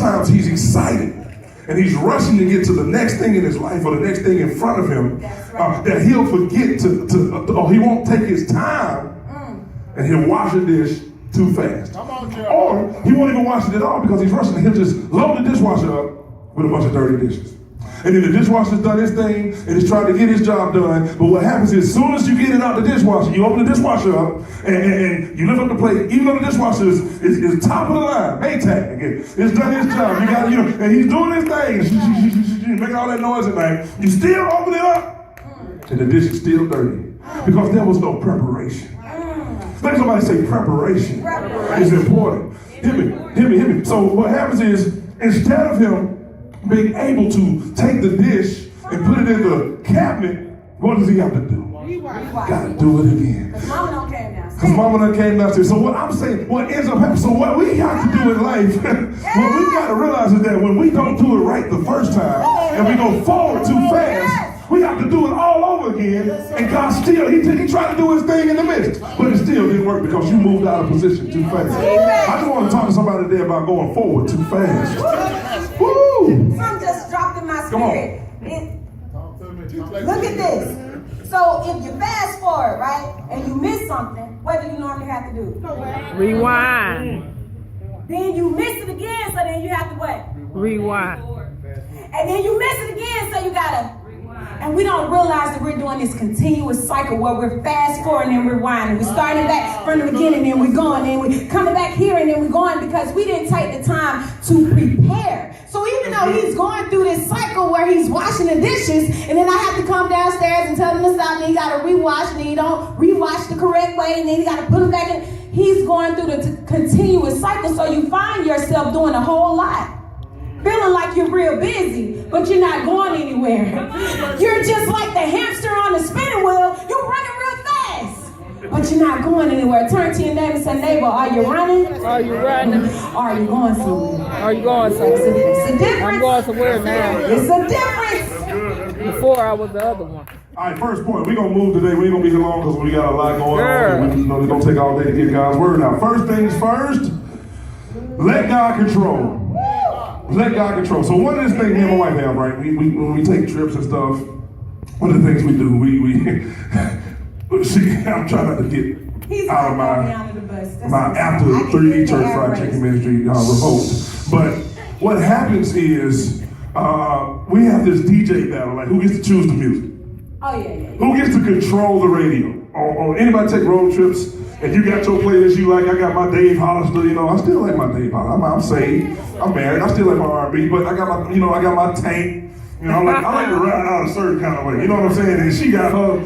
sometimes he's excited and he's rushing to get to the next thing in his life or the next thing in front of him, that he'll forget or he won't take his time and he'll wash a dish too fast. Or he won't even wash it at all because he's rushing and he'll just load the dishwasher up with a bunch of dirty dishes. And then the dishwasher's done his thing and he's trying to get his job done. But what happens is, as soon as you get it out the dishwasher, you open the dishwasher up and you lift up the plate, even though the dishwasher is top of the line, Maytag, again. It's done his job. You got, and he's doing his thing, making all that noise at night. You still open it up, and the dish is still dirty because there was no preparation. Let somebody say preparation is important. Hear me. So what happens is, instead of him being able to take the dish and put it in the cabinet, what does he have to do? Got to do it again. Because mama done came downstairs. So what I'm saying, what ends up happening, so what we have to do in life, what we got to realize is that when we don't do it right the first time, and we go forward too fast, we have to do it all over again, and God still, he tried to do his thing in the midst, but it still didn't work because you moved out of position too fast. I just want to talk to somebody today about going forward too fast. Woo! Some just dropped in my spirit. Look at this. So if you fast forward, right, and you miss something, what do you normally have to do? Rewind. Then you miss it again, so then you have to what? Rewind. And then you miss it again, so you gotta. And we don't realize that we're doing this continuous cycle where we're fast forwarding and rewinding. We're starting back from the beginning, and we're going, and we're coming back here, and then we're going because we didn't take the time to prepare. So even though he's going through this cycle where he's washing the dishes, and then I have to come downstairs and tell him to stop, and then you got to rewash, and then you don't rewash the correct way, and then you got to put him back in. He's going through the continuous cycle, so you find yourself doing a whole lot. Feeling like you're real busy, but you're not going anywhere. You're just like the hamster on the spinning wheel. You're running real fast, but you're not going anywhere. Turn to your neighbor and say, neighbor, are you running? Are you running? Are you going somewhere? Are you going somewhere? It's a difference. I'm going somewhere now. It's a difference. Before I was the other one. All right, first point. We're going to move today. We ain't going to be here long because we got a lot going on. It's going to take all day to get God's word out. First things first, let God control. Let God control. So one of the things me and my wife have, right? When we take trips and stuff, one of the things we do, I'm trying not to get out of my after 3D church fried chicken ministry revolt. But what happens is we have this DJ battle, like who gets to choose the music? Oh yeah. Who gets to control the radio? Or anybody take road trips? And you got your playlist you like. I got my Dave Hollister, I still like my Dave Hollister. I'm saved, I'm married, I still like my R&B, but I got my, I got my tank. I like to ride out a certain kind of way. You know what I'm saying? And she got her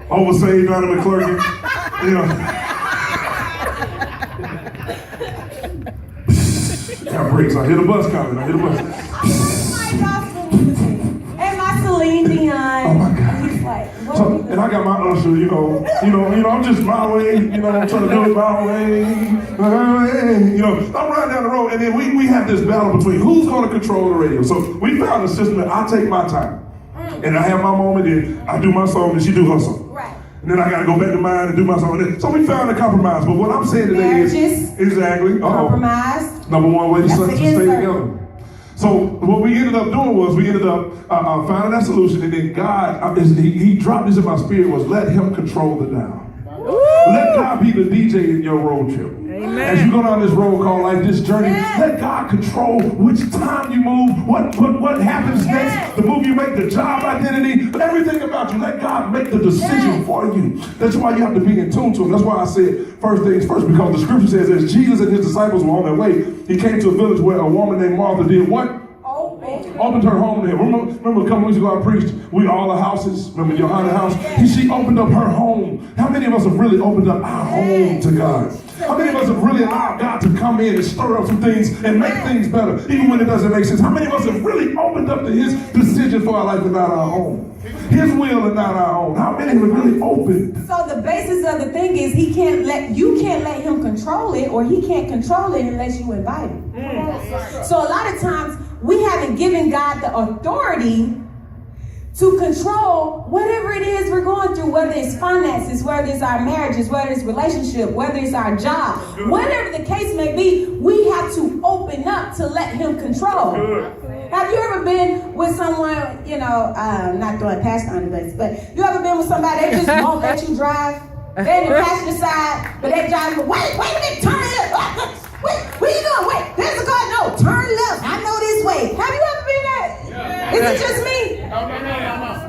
oversaved out of McClurkin. Got brakes. I hear the bus coming. And my Celine Dion. Oh my God. So, and I got my usher, I'm just my way, I'm trying to do it my way. I'm riding down the road, and then we have this battle between who's going to control the radio. So we found a system that I take my time, and I have my moment, and I do my song, and she do her song. Right. And then I got to go back to mine and do my song. So we found a compromise. But what I'm saying today is exactly compromise. Number one way to stay together. So what we ended up doing was we ended up finding that solution, and then God, he dropped this in my spirit, was let him control the dial. Let God be the DJ in your road trip. Amen. As you go down this road called life, this journey, let God control which time you move, what happens next, the move you make, the job identity, everything about you. Let God make the decision for you. That's why you have to be in tune to him. That's why I said first things first, because the scripture says as Jesus and his disciples were on their way, he came to a village where a woman named Martha did what? Opened her home to him. Remember a couple weeks ago I preached, we all the houses. Remember Johanna's house? She opened up her home. How many of us have really opened up our home to God? How many of us have really allowed God to come in and stir up some things and make things better, even when it doesn't make sense? How many of us have really opened up to his decision for our life and not our own? His will and not our own. How many have really opened? So the basis of the thing is you can't let him control it, or he can't control it unless you invite him. So a lot of times we haven't given God the authority to control whatever it is we're going through, whether it's finances, whether it's our marriages, whether it's relationship, whether it's our job, whatever the case may be, we have to open up to let him control. Have you ever been with someone, you know, not throwing past under this, but you ever been with somebody, they just won't let you drive? They're in the passenger side, but they drive, wait a minute, turn left. Wait, where you going? Wait, there's a car. No, turn left. I know this way. Have you ever been there? Is it just me? No.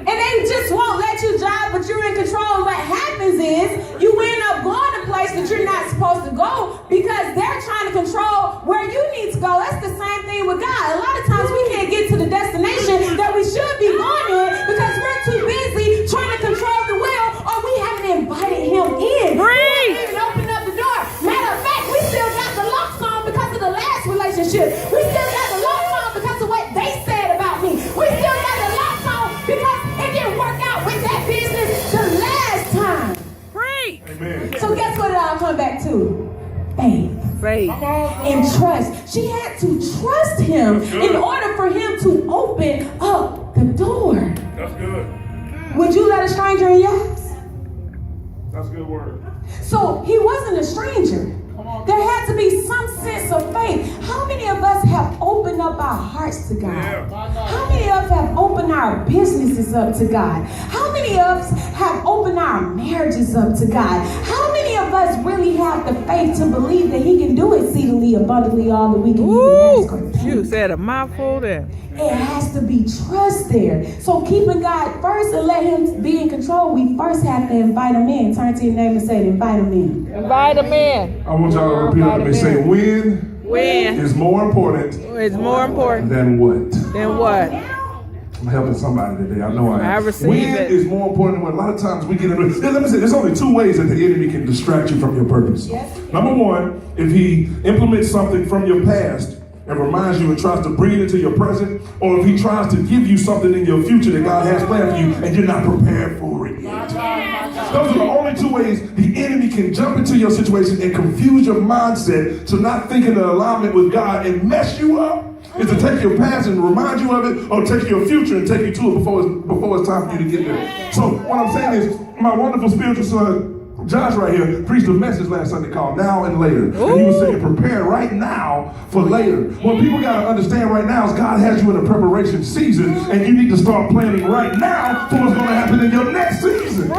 And they just won't let you drive, but you're in control. And what happens is you end up going to place that you're not supposed to go because they're trying to control where you need to go. That's the same thing with God. A lot of times we can't get to the destination that we should be going in because we're too busy trying to control the will, or we haven't invited him in. We haven't even opened up the door. Matter of fact, we still got the locks on because of the last relationship. We still got the locks on because of what they said about me. We still got the locks on because it didn't work out with that business the last time. Amen. So guess what it all come back to? Faith. And trust. She had to trust him in order for him to open up the door. That's good. Would you let a stranger in your house? That's a good word. So he wasn't a stranger. There had to be some sense of faith. How many of us have opened up our hearts to God? How many of us have opened our businesses up to God? How many of us have opened our marriages up to God? How many of us really have the faith to believe that he can do exceedingly abundantly all that we can even ask or think? You said a mouthful there. It has to be trust there. So keeping God first and let him be in control, we first have to invite him in. Turn to your neighbor and say, invite him in. Invite him in. I want y'all to repeat after me. Say, when is more important It's more important than what? than what? I'm helping somebody today. I know I am. I receive when it. is more important than what? A lot of times we get into it. Let me say, there's only two ways that the enemy can distract you from your purpose. Number one, if he implements something from your past and reminds you and tries to bring it into your present, or if he tries to give you something in your future that God has planned for you and you're not prepared for it yet. Those are the only two ways the enemy can jump into your situation and confuse your mindset to not think in alignment with God and mess you up. Is to take your past and remind you of it, or take your future and take you to it before it's time for you to get there. So what I'm saying is, my wonderful spiritual son, Josh right here, preached a message last Sunday called Now and Later. And he was saying, prepare right now for later. What people got to understand right now is God has you in a preparation season, and you need to start planning right now for what's going to happen in your next season.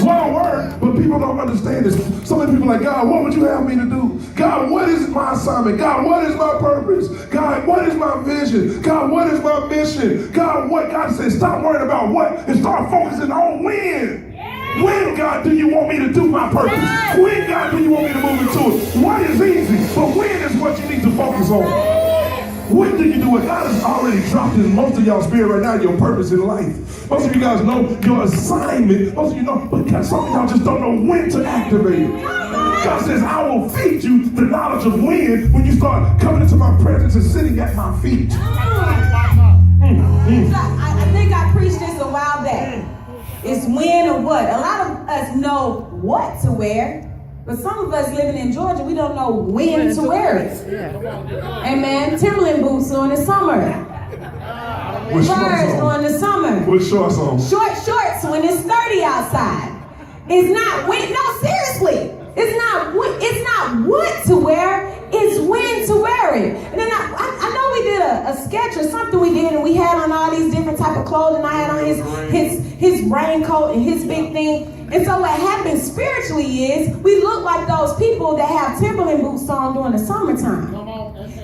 One word, but people don't understand this. So many people are like, God, what would you have me to do? God, what is my assignment? God, what is my purpose? God, what is my vision? God, what is my mission? God, what? God says, stop worrying about what and start focusing on when. When, God, do you want me to do my purpose? When, God, do you want me to move into it? What is easy, but when is what you need to focus on? When do you do it? God has already dropped in most of y'all's spirit right now your purpose in life. Most of you guys know your assignment. Most of you know, but some of y'all just don't know when to activate it. God says, I will feed you the knowledge of when you start coming into my presence and sitting at my feet. I think I preached this a while back. It's when or what. A lot of us know what to wear, but some of us living in Georgia, we don't know when to wear it. Amen. Timberland boots during the summer. Furs during the summer. With shorts on. Short shorts when it's 30 outside. It's not when. No, seriously. It's not what to wear. It's when to wear it. And then I know we did a sketch or something we did, and we had on all these different type of clothing. I had on his raincoat and his big thing. And so what happens spiritually is we look like those people that have Timberland boots on during the summertime.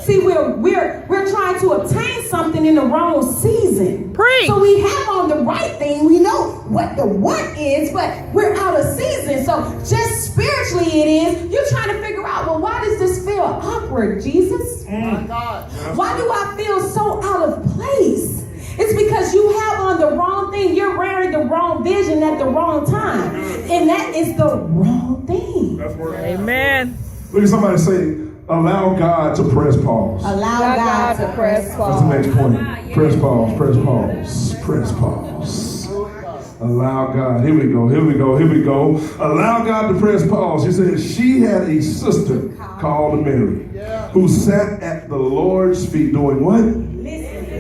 See, we're trying to obtain something in the wrong season. So we have on the right thing. We know what the what is, but we're out of season. So just spiritually it is. You're trying to figure out, well, why does this feel awkward, Jesus? Why do I feel so out of place? It's because you have on the wrong thing. You're wearing the wrong vision at the wrong time. And that is the wrong thing. That's right. Amen. Look at somebody say, allow God to press pause. Allow God to press pause. That's the next point. Press pause, press pause, press pause. Allow God. Here we go. Allow God to press pause. She said she had a sister called Mary who sat at the Lord's feet doing what?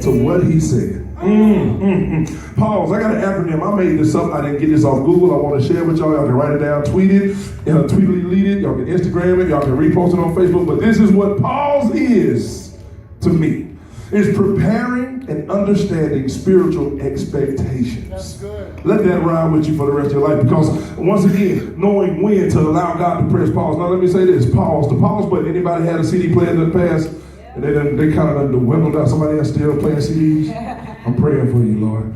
To what he said. Pause. I got an acronym. I made this up. I didn't get this off Google. I want to share with y'all. Y'all can write it down, tweet it, tweetly it. Y'all can Instagram it. Y'all can repost it on Facebook. But this is what pause is to me. It's preparing and understanding spiritual expectations. That's good. Let that ride with you for the rest of your life, because once again, knowing when to allow God to press pause. Now let me say this: pause. The pause button. Anybody had a CD player in the past? And they kind of dwindled out. Somebody else still playing CDs? I'm praying for you, Lord.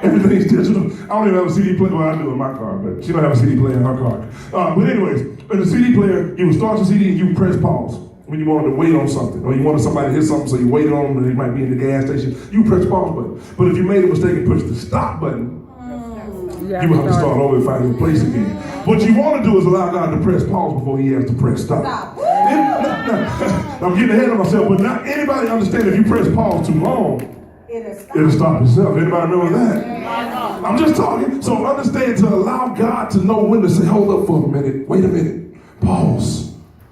Everything's digital. I don't even have a CD player. Well, I do in my car, but she don't have a CD player in her car. But anyways, in the CD player, you would start the CD and you press pause when you wanted to wait on something, or you wanted somebody to hit something, so you waited on them and they might be in the gas station. You press pause button. But if you made a mistake and pushed the stop button, you would have to start over and find your place again. What you want to do is allow God to press pause before he has to press stop. I'm getting ahead of myself, but not anybody understand if you press pause too long, it'll stop itself. Anybody remember that? I'm just talking. So understand to allow God to know when to say, hold up for a minute, wait a minute, pause.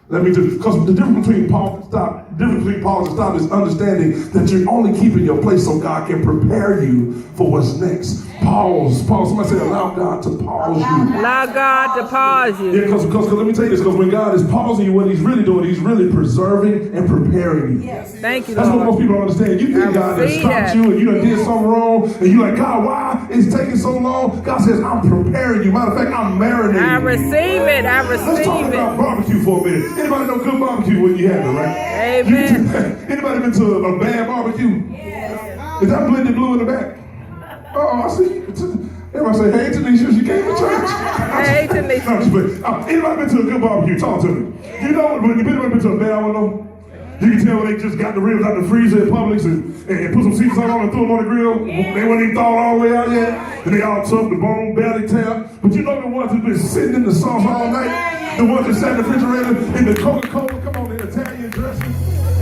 Let me just, because the difference between pause and stop is understanding that you're only keeping your place so God can prepare you for what's next. Pause. Somebody say, allow God to pause you. Allow God to pause you. Yeah, because let me tell you this, because when God is pausing you, what he's really doing, he's really preserving and preparing you. Yes. Thank you, That's Lord. what most people don't understand. You think God has stopped you and you done did something wrong, and you're like, God, why is it taking so long? God says, I'm preparing you. Matter of fact, I'm marinating you. I receive it. Let's talk about barbecue for a minute. Anybody know good barbecue when you have it, right? Amen. Anybody been to a bad barbecue? Yes. Is that blended blue in the back? Oh, I see. Everybody say, hey, Tanisha, she came to church. Hey, Tanisha. Anybody been to a good barbecue? Talk to me. You know, when you've been to a bad one, though? You can tell when they just got the ribs out the freezer at Publix and put some seasoning on and threw them on the grill. Yeah. They weren't even thawed all the way out yet. And they all tough, the bone barely tear. But you know the ones that's been sitting in the sauce all night? The ones that sat in the refrigerator in the Coca-Cola, come on, the Italian dressing.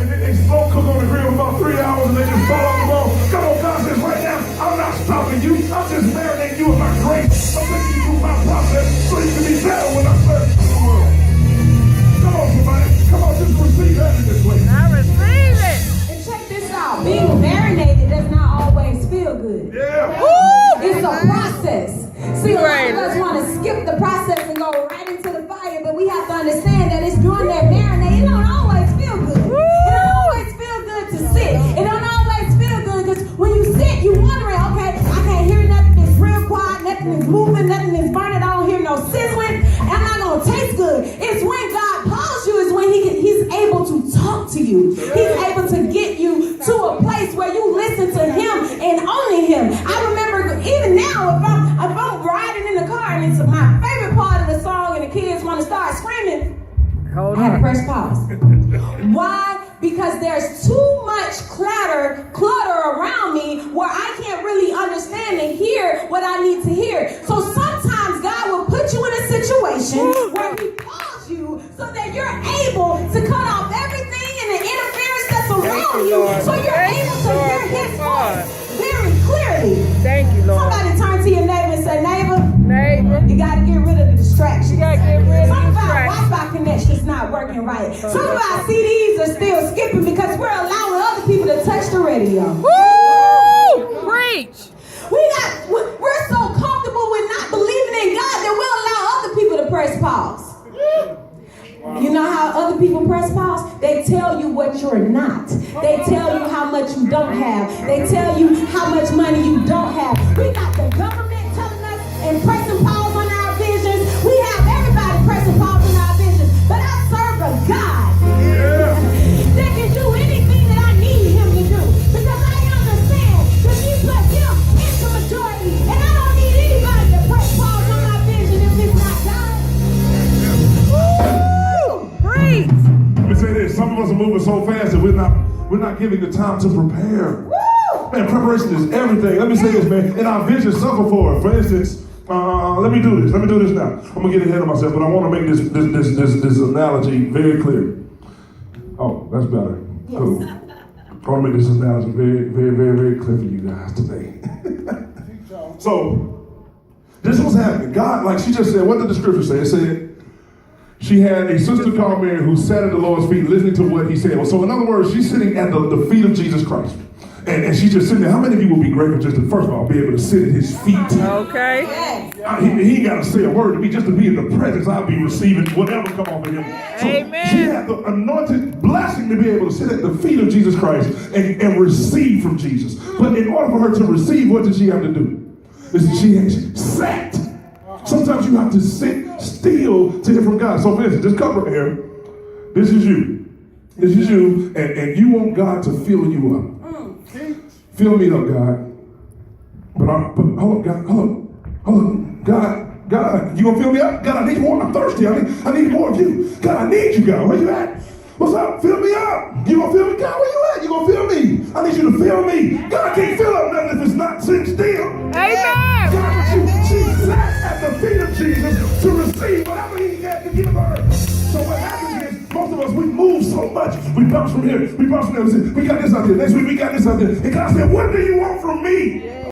And then they slow cook on the grill for about 3 hours and they just fall off the bone. Come on, God says right now, I'm not stopping you. I'm just marinating you with my grace. I'm taking you through my process so you can be better when I serve you to the world. Come on, somebody. Come on, just receive that in this way. I receive it. And check this out. Being marinated does not always feel good. Yeah. It's a process. See, a lot of us want to skip the process and go right into the fire, but we have to understand that it's during that marinade. It don't always feel good. It don't always feel good to sit. It don't always feel good because when you sit, you wondering, okay, I can't hear nothing. It's real quiet. Nothing is moving. Nothing is burning. I don't hear no sizzling. I'm not going to taste good. It's when God pauses you is when he's able to talk to you. He's able to get you to a place where you listen to him and only him. I remember even now, if I'm riding in the car and it's my favorite part of the song and the kids want to start screaming, I have to press pause. Why? Because there's too much clutter around me where I can't really understand and hear what I need to hear. So sometimes God will put you in a situation where he pauses you so that you're able to cut off everything and the interference that's around you, so you're able to hear his voice very clearly. Thank you, Lord. Somebody turn to your neighbor and say, neighbor, you got to get rid of the distractions. You got to get rid of the Some of our distractions. Wi-Fi connection's not working right. Some of our CDs are still skipping because we're allowing other people to touch the radio. Woo! Preach! We're so comfortable with not believing in God that we'll allow other people to press pause. You know how other people press pause? They tell you what you're not. They tell you how much you don't have. They tell you how much money you don't have. We got the government telling us and pressing pause on our visions. We have everybody pressing pause on our visions. But I serve a God that can do anything that I need him to do. Because I understand that he put him into majority. And I don't need anybody to press pause on my vision if it's not God. Preach! Let me say this. Some of us are moving so fast that we're not giving the time to prepare. Man, preparation is everything. Let me say this, man. And our vision suffer for it. For instance, let me do this. Let me do this now. I'm gonna get ahead of myself, but I want to make this analogy very clear. Oh, that's better. Yes. Cool. I want to make this analogy very, very, very, very clear for you guys today. So, this was happening. God, like she just said, what did the scripture say? It said, she had a sister called Mary who sat at the Lord's feet listening to what he said. So in other words, she's sitting at the feet of Jesus Christ. And she's just sitting there. How many of you will be grateful just to, first of all, be able to sit at his feet? Okay. He ain't got to say a word to me. Just to be in the presence, I'll be receiving whatever come off of him. So Amen. she had the anointed blessing to be able to sit at the feet of Jesus Christ and receive from Jesus. But in order for her to receive, what did she have to do? She sat. Sometimes you have to sit still to hear from God. So for instance, this cup right here, this is you. This is you, and you want God to fill you up. Fill me up, God. But hold up, God. Hold up. God, you gonna fill me up? God, I need more. I'm thirsty. I need more of you. God, I need you, God. Where you at? What's up? Fill me up. You gonna fill me? God, where you at? You gonna fill me? I need you to fill me. God, I can't fill up nothing if it's not sitting still. Amen. God, she sat at the feet of Jesus to receive whatever he had to give her. So what happens is, most of us, we move so much. We bounce from here, we bounce from there. We got this out there. Next week, we got this out there. And God said, what do you want from me?